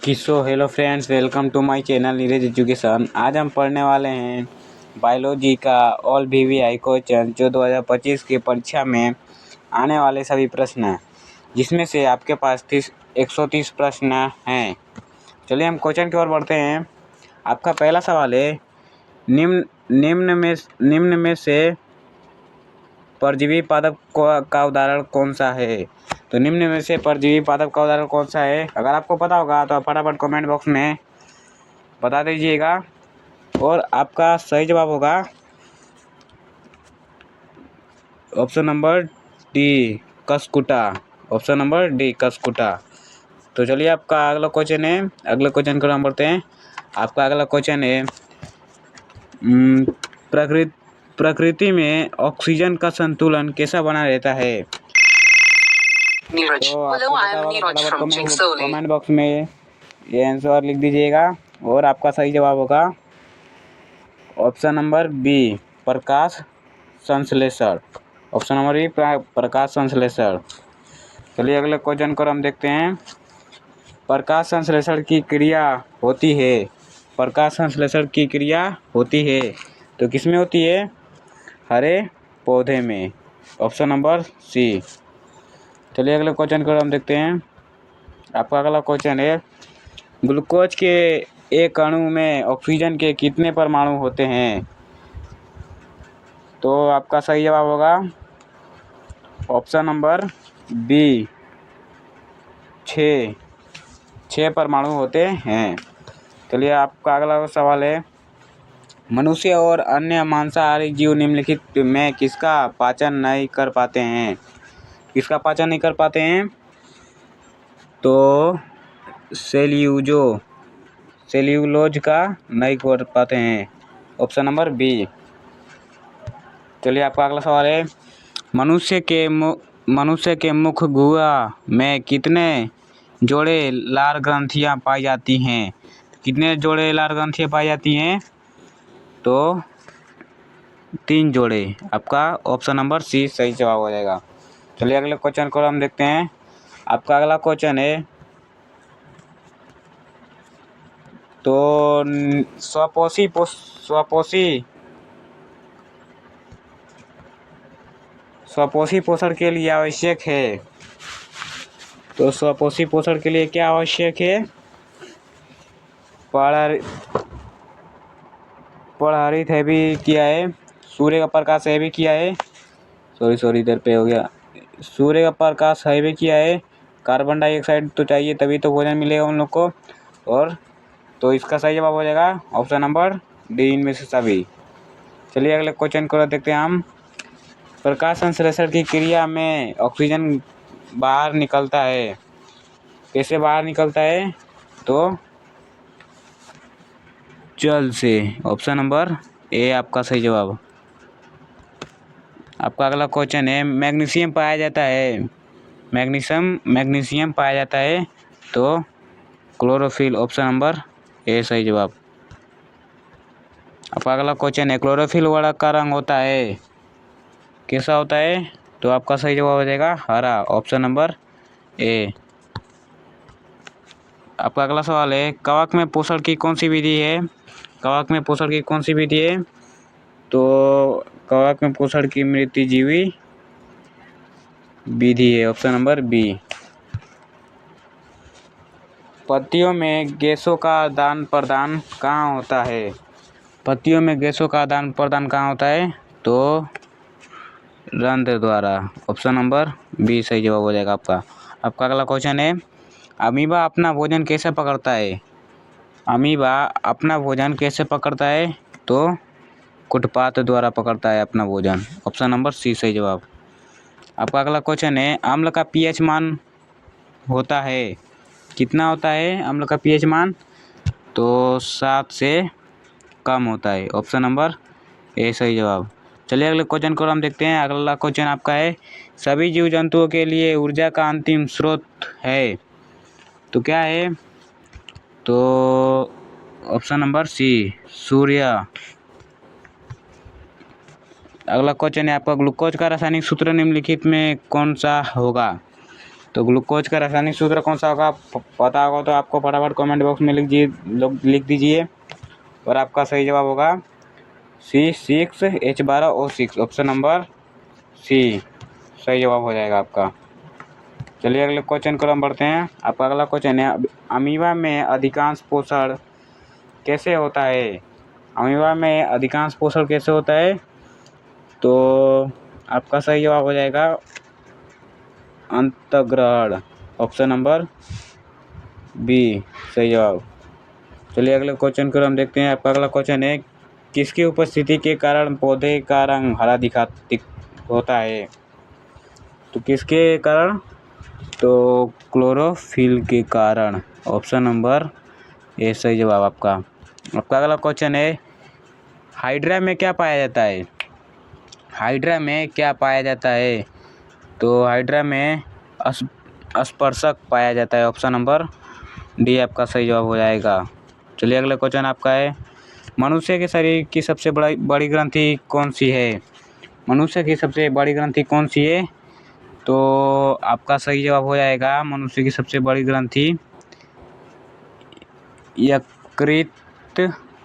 किसो hello friends, welcome to my channel Neeraj education. आज हम पढ़ने वाले हैं बायोलॉजी का ऑल वीवीआई क्वेश्चन जो 2025 की परीक्षा में आने वाले सभी प्रश्न हैं, जिसमें से आपके पास 130 प्रश्न हैं। चलिए हम क्वेश्चन की ओर बढ़ते हैं। आपका पहला सवाल है, निम्न में से परजीवी पादप का उदाहरण कौन सा है। तो निम्न में से परजीवी पादप का उदाहरण कौन सा है? अगर आपको पता होगा तो आप फटाफट कमेंट बॉक्स में बता दीजिएगा। और आपका सही जवाब होगा option number D, कसकुटा। Option number D, कसकुटा। तो चलिए आपका अगला क्वेश्चन है, अगले क्वेश्चन को हम बढ़ते हैं। आपका अगला क्वेश्चन है, प्रकृति में ऑक्सीजन का संतुलन कैसा बना रहता है। Neeraj, hello, I am Neeraj from Chincholi. Comment box में ये आंसर लिख दीजिएगा। और आपका सही जवाब होगा ऑप्शन नंबर बी, प्रकाश संश्लेषण। ऑप्शन नंबर बी, प्रकाश संश्लेषण। चलिए अगले क्वेश्चन को हम देखते हैं। प्रकाश संश्लेषण की क्रिया होती है, प्रकाश संश्लेषण की क्रिया होती है तो किसमें होती है? हरे पौधे में। Option number C. चलिए अगले क्वेश्चन को हम देखते हैं। आपका अगला क्वेश्चन है, ग्लूकोज के एक अणु में ऑक्सीजन के कितने परमाणु होते हैं। तो आपका सही जवाब होगा ऑप्शन नंबर बी, 6 परमाणु होते हैं। चलिए आपका अगला सवाल है, मनुष्य और अन्य मांसाहारी जीव निम्नलिखित में किसका पाचन नहीं कर पाते हैं। किसका पाचन नहीं कर पाते हैं? तो सेल्यूलोज का नहीं कर पाते हैं। Option number B. चलिए आपका अगला सवाल है, मनुष्य के मुख गुहा में कितने जोड़े लार ग्रंथियां पाई जाती हैं। कितने जोड़े लार ग्रंथियां पाई जाती हैं? तो 3 जोड़े। आपका ऑप्शन नंबर सी सही जवाब हो जाएगा। चलिए अगले क्वेश्चन को हम देखते हैं। आपका अगला क्वेश्चन है, तो स्वपोषी पोषण के लिए आवश्यक है। तो स्वपोषी पोषण के लिए क्या आवश्यक है? पराहरित है भी किया है, सूर्य का प्रकाश है भी किया है, सॉरी इधर पे हो गया, सूर्य का प्रकाश है भी किया है, कार्बन डाइऑक्साइड तो चाहिए तभी तो भोजन मिलेगा उन लोग को। और तो इसका सही जवाब हो जाएगा ऑप्शन नंबर डी, इनमें से सभी। चलिए अगले क्वेश्चन को देखते हैं हम। प्रकाश संश्लेषण की क्रिया में ऑक्सीजन बाहर निकलता है, कैसे बाहर निकलता है? तो जल से। ऑप्शन नंबर ए आपका सही जवाब। आपका अगला क्वेश्चन है, मैग्नीशियम पाया जाता है, मैग्नीशियम पाया जाता है तो क्लोरोफिल। ऑप्शन नंबर ए सही जवाब। आपका अगला क्वेश्चन है, क्लोरोफिल वड़ा का रंग होता है, कैसा होता है? तो आपका सही जवाब हो जाएगा हरा। Option number A. आपका अगला सवाल है, कवक में पोषण की कौन सी विधि है। कवक में पोषण की कौन सी विधि है? तो कवक में पोषण की मृत्युजीवी विधि है। Option number B. पत्तियों में गैसों का आदान प्रदान कहाँ होता है। पत्तियों में गैसों का आदान प्रदान कहाँ होता है? तो रंध्र द्वारा। ऑप्शन नंबर बी सही जवाब हो जाएगा आपका। आपका अगला क्वेश्चन है, अमीबा अपना भोजन कैसे पकड़ता है। अमीबा अपना भोजन कैसे पकड़ता है? तो कुटपाथ द्वारा पकड़ता है अपना भोजन। ऑप्शन नंबर सी सही जवाब। आपका अगला क्वेश्चन है, अम्ल का पीएच मान होता है, कितना होता है अम्ल का पीएच मान? तो 7 से कम होता है। ऑप्शन नंबर ए सही जवाब। चलिए अगले क्वेश्चन को हम देखते हैं। अगला क्वेश्चन आपका है, सभी जीव जंतुओं के लिए ऊर्जा का अंतिम स्रोत है, तो क्या है? तो ऑप्शन नंबर सी, सूर्य। अगला क्वेश्चन है आपका, ग्लूकोज का रासायनिक सूत्र निम्नलिखित में कौन सा होगा। तो ग्लूकोज का रासायनिक सूत्र कौन सा होगा, पता होगा तो आपको फटाफट कमेंट बॉक्स में लिख दीजिए। और आपका सही जवाब होगा C6H12O6, ऑप्शन नंबर सी सही जवाब हो जाएगा आपका। चलिए अगले क्वेश्चन को हम बढ़ते हैं। आपका अगला क्वेश्चन है, अमीबा में अधिकांश पोषण कैसे होता है? अमीबा में अधिकांश पोषण कैसे होता है? तो आपका सही जवाब हो जाएगा अंतःग्रहण, ऑप्शन नंबर बी सही जवाब। चलिए अगले क्वेश्चन को हम देखते हैं। आपका अगला क्वेश्चन है, किसकी उपस्थिति के कारण पौधे का रंग हरा होता है? तो किसके कारण? तो क्लोरोफिल के कारण, ऑप्शन नंबर ए सही जवाब आपका। आपका अगला क्वेश्चन है, हाइड्रा में क्या पाया जाता है? हाइड्रा में क्या पाया जाता है? तो हाइड्रा में स्पर्शक पाया जाता है, ऑप्शन नंबर डी आपका सही जवाब हो जाएगा। चलिए अगला क्वेश्चन आपका है, मनुष्य के शरीर की सबसे बड़ी ग्रंथि कौन सी है? मनुष्य की सबसे बड़ी ग्रंथि कौन सी है? तो आपका सही जवाब हो जाएगा, मनुष्य की सबसे बड़ी ग्रंथि यकृत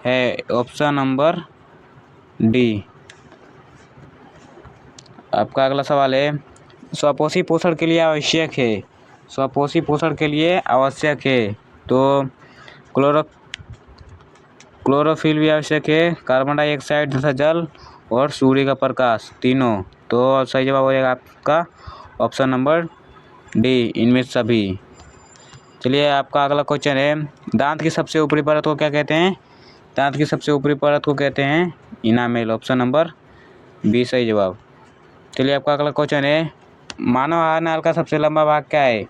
है, ऑप्शन नंबर डी। आपका अगला सवाल है, स्वपोषी पोषण के लिए आवश्यक है? स्वपोषी पोषण के लिए आवश्यक है तो क्लोरोफिल भी आवश्यक है, कार्बन डाइऑक्साइड तथा जल और सूर्य का प्रकाश, तीनों। तो सही जवाब हो जाएगा आपका ऑप्शन नंबर डी, इनमें सभी। चलिए आपका अगला क्वेश्चन है, दांत की सबसे ऊपरी परत को क्या कहते हैं? दांत की सबसे ऊपरी परत को कहते हैं इनामेल, ऑप्शन नंबर बी सही जवाब। चलिए आपका अगला क्वेश्चन है, मानव आहार नाल का सबसे लंबा भाग क्या है?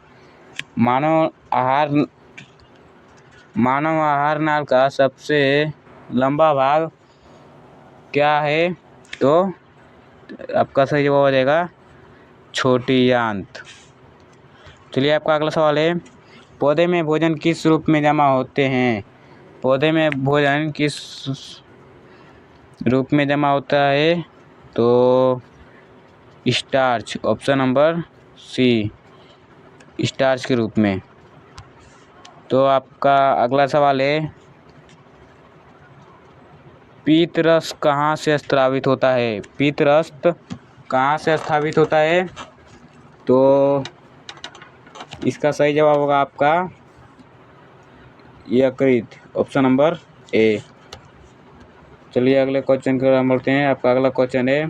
मानव आहार नाल का सबसे लंबा भाग क्या है? तो आपका सही जवाब हो जाएगा छोटी आंत। चलिए आपका अगला सवाल है, पौधे में भोजन किस रूप में जमा होते हैं? पौधे में भोजन किस रूप में जमा होता है? तो starch, option number C starch के रूप में। तो आपका अगला सवाल है, पीत रस कहाँ से स्रावित होता है? पीत रस कहाँ से स्रावित होता है? तो इसका सही जवाब होगा आपका यकृत, ऑप्शन नंबर ए। चलिए अगले क्वेश्चन को हम बढ़ते हैं। आपका अगला क्वेश्चन है,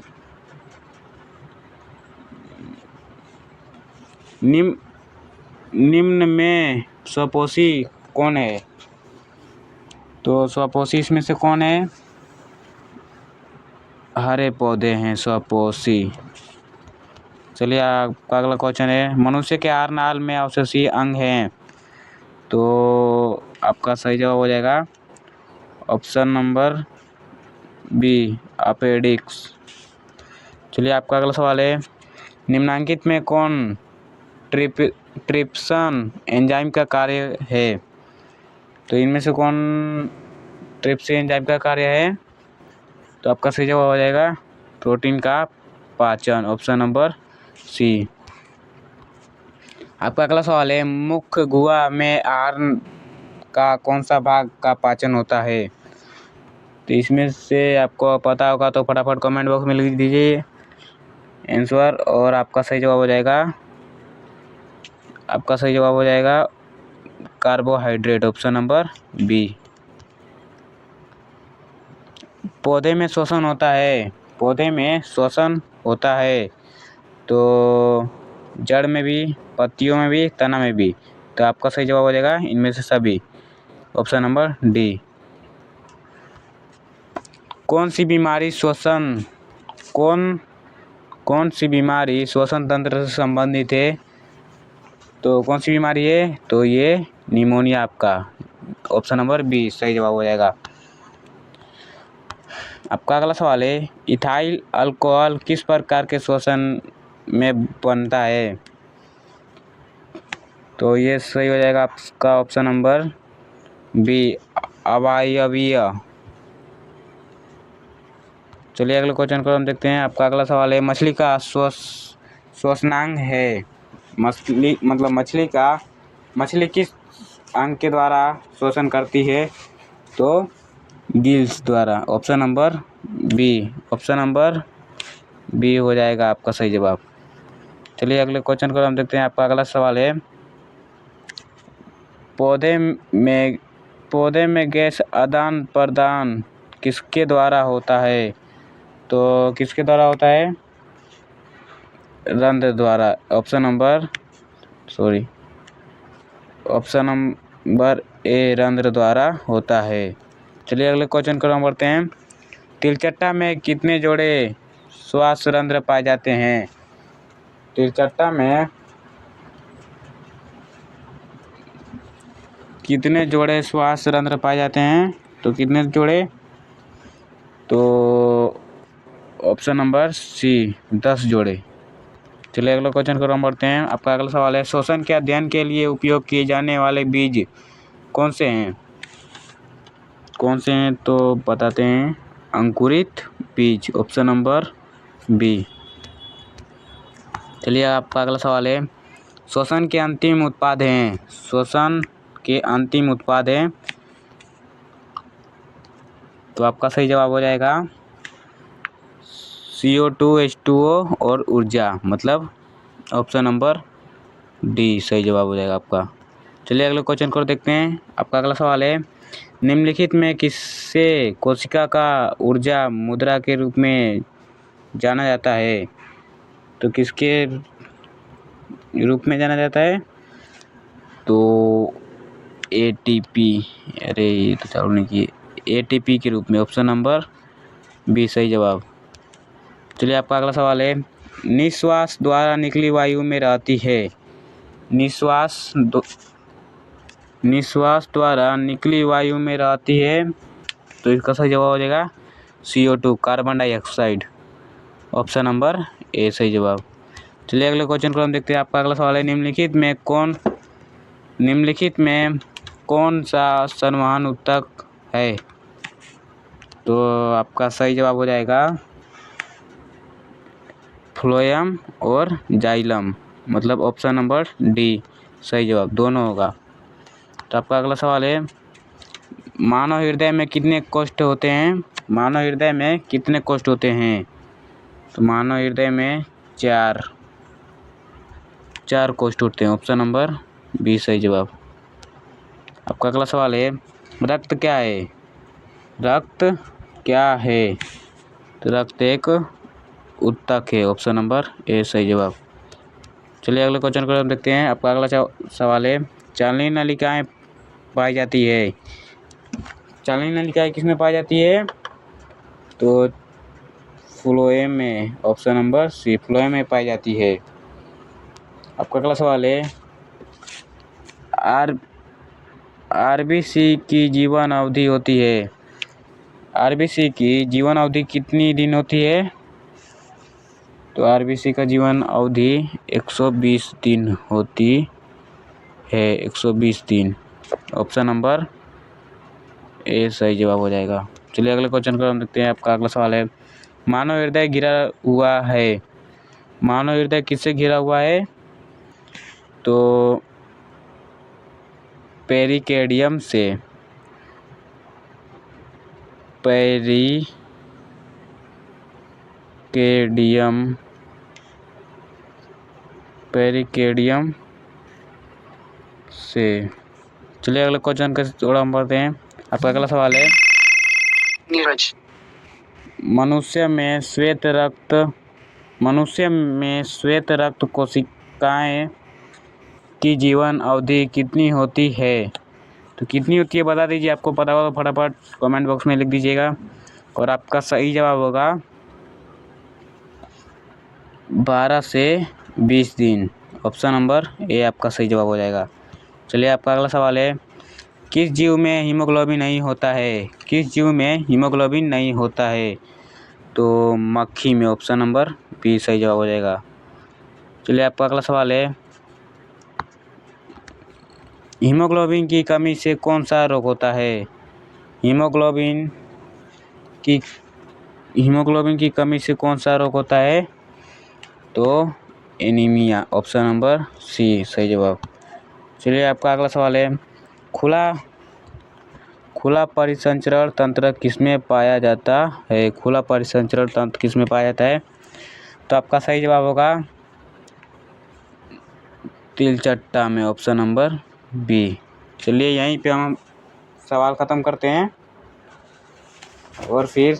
निम्न में स्वपोषी कौन है? तो स्वपोषी इसमें से कौन है? हरे पौधे हैं स्वपोषी। चलिए आपका अगला क्वेश्चन है, मनुष्य के आहार नाल में अवशेषीय अंग हैं? तो आपका सही जवाब हो जाएगा ऑप्शन नंबर बी अपेडिक्स। चलिए आपका अगला सवाल है, निम्नलिखित में कौन ट्रिप्सन एंजाइम का कार्य है? तो इनमें से कौन ट्रिप्सिन एंजाइम का कार्य है? तो आपका सही जवाब हो जाएगा प्रोटीन का पाचन, ऑप्शन नंबर सी। आपका अगला सवाल है, मुख्य गुहा में आहार का कौन सा भाग का पाचन होता है? तो इसमें से आपको पता होगा तो फटाफट कमेंट बॉक्स में लिख दीजिए आंसर। और आपका सही जवाब हो जाएगा कार्बोहाइड्रेट, ऑप्शन नंबर बी। पौधे में श्वसन होता है? पौधे में श्वसन होता है तो जड़ में भी, पत्तियों में भी, तना में भी। तो आपका सही जवाब हो जाएगा इनमें से सभी, ऑप्शन नंबर डी। कौन सी बीमारी श्वसन तंत्र से संबंधित है? तो कौन सी बीमारी है? तो ये निमोनिया, आपका ऑप्शन नंबर बी सही जवाब हो जाएगा। आपका अगला सवाल है, इथाइल अल्कोहल किस प्रकार के श्वसन में बनता है? तो ये सही हो जाएगा आपका ऑप्शन नंबर बी अवायवीय। चलिए अगले क्वेश्चन को हम देखते हैं। आपका अगला सवाल है, मछली का श्वसनांग है? मछली किस अंग के द्वारा श्वसन करती है? तो गिल्स द्वारा। ऑप्शन नंबर बी हो जाएगा आपका सही जवाब। चलिए अगले क्वेश्चन को हम देखते हैं। आपका अगला सवाल है, पौधे में गैस आदान प्रदान किसके द्वारा होता है? तो किसके द्वारा होता है? रंध्र द्वारा। ऑप्शन नंबर ए रंध्र द्वारा होता है। चलिए अगले क्वेश्चन को हम बढ़ते हैं। तिलचट्टा में कितने जोड़े श्वास रंध्र पाए जाते हैं? तिलचट्टा में कितने जोड़े श्वास रंध्र पाए जाते हैं? तो कितने जोड़े? तो ऑप्शन नंबर सी 10 जोड़े। चलिए अगले क्वेश्चन को हम बढ़ते हैं। आपका अगला सवाल है, श्वसन के अध्ययन के लिए उपयोग किए जाने वाले बीज कौन से हैं? तो बताते हैं, अंकुरित बीज। Option number B. चलिए आपका अगला सवाल है, श्वसन के अंतिम उत्पाद हैं। तो आपका सही जवाब हो जाएगा CO2 H2O और ऊर्जा, मतलब ऑप्शन नंबर डी सही जवाब हो जाएगा आपका। चलिए अगले क्वेश्चन को देखते हैं। आपका अगला सवाल है, निम्नलिखित में किससे कोशिका का ऊर्जा मुद्रा के रूप में जाना जाता है? तो किसके रूप में जाना जाता है? तो ATP, अरे ये तो चालू नहीं किए, ATP के रूप में। ऑप्शन नंबर बी सही जवाब। चलिए आपका अगला सवाल है, निश्वास द्वारा निकली वायु में रहती है। निश्वास द्वारा निकली वायु में रहती है। तो इसका सही जवाब हो जाएगा CO2 carbon dioxide. Option number A सही जवाब। चलिए अगले क्वेश्चन को हम देखते हैं। आपका अगला सवाल है, निम्नलिखित में कौन सा संवहन ऊतक है? तो आपका सही जवाब हो जाएगा फ्लोएम और जाइलम, मतलब ऑप्शन नंबर डी सही जवाब, दोनों होगा। तो आपका अगला सवाल है, मानव हृदय में कितने कोष्ठ होते हैं? मानव हृदय में कितने कोष्ठ होते हैं? तो मानव हृदय में चार कोष्ठ होते हैं। ऑप्शन नंबर बी सही जवाब। आपका अगला सवाल है, रक्त क्या है? तो रक्त एक ऊतक है। ऑप्शन नंबर ए सही जवाब। चलिए अगले क्वेश्चन को हम देखते हैं। आपका अगला सवाल है, चालनीय नलिकाएं पाई जाती है। चालनीय नलिकाएं किसमें पाई जाती है? तो फ्लोएम में। ऑप्शन नंबर सी फ्लोएम में पाई जाती है। आपका अगला सवाल है, RBC की जीवन अवधि होती है। RBC की जीवन अवधि कितनी दिन होती है? तो RBC का जीवन अवधि 120 दिन होती है। 120 दिन। ऑप्शन नंबर ए सही जवाब हो जाएगा। चलिए अगले क्वेश्चन को हम देखते हैं। आपका अगला सवाल है, मानव हृदय घिरा हुआ है। मानव हृदय किससे घिरा हुआ है? तो पेरिकेडियम से। पेरिकेडियम से। चलिए अगले क्वेश्चन का थोड़ा हम पढ़ते हैं। आपका अगला सवाल है, नीरज, मनुष्य में श्वेत रक्त कोशिकाएं की जीवन अवधि कितनी होती है? तो कितनी होती है बता दीजिए। आपको पता होगा तो फटाफट कमेंट बॉक्स में लिख दीजिएगा। और आपका सही जवाब होगा 12 से 20 दिन। ऑप्शन नंबर ए आपका सही जवाब हो जाएगा। चलिए आपका अगला सवाल है, किस जीव में हीमोग्लोबिन नहीं होता है? किस जीव में हीमोग्लोबिन नहीं होता है? तो मक्खी में। ऑप्शन नंबर बी सही जवाब हो जाएगा। चलिए आपका अगला सवाल है, हीमोग्लोबिन की कमी से कौन सा रोग होता है? हीमोग्लोबिन की कमी से कौन सा रोग होता है? तो एनीमिया। ऑप्शन नंबर सी सही जवाब। चलिए आपका अगला सवाल है, खुला परिसंचरण तंत्र किसमें पाया जाता है? खुला परिसंचरण तंत्र किसमें पाया जाता है? तो आपका सही जवाब होगा तिलचट्टा में। Option number B. चलिए यहीं पे हम सवाल ख़त्म करते हैं और फिर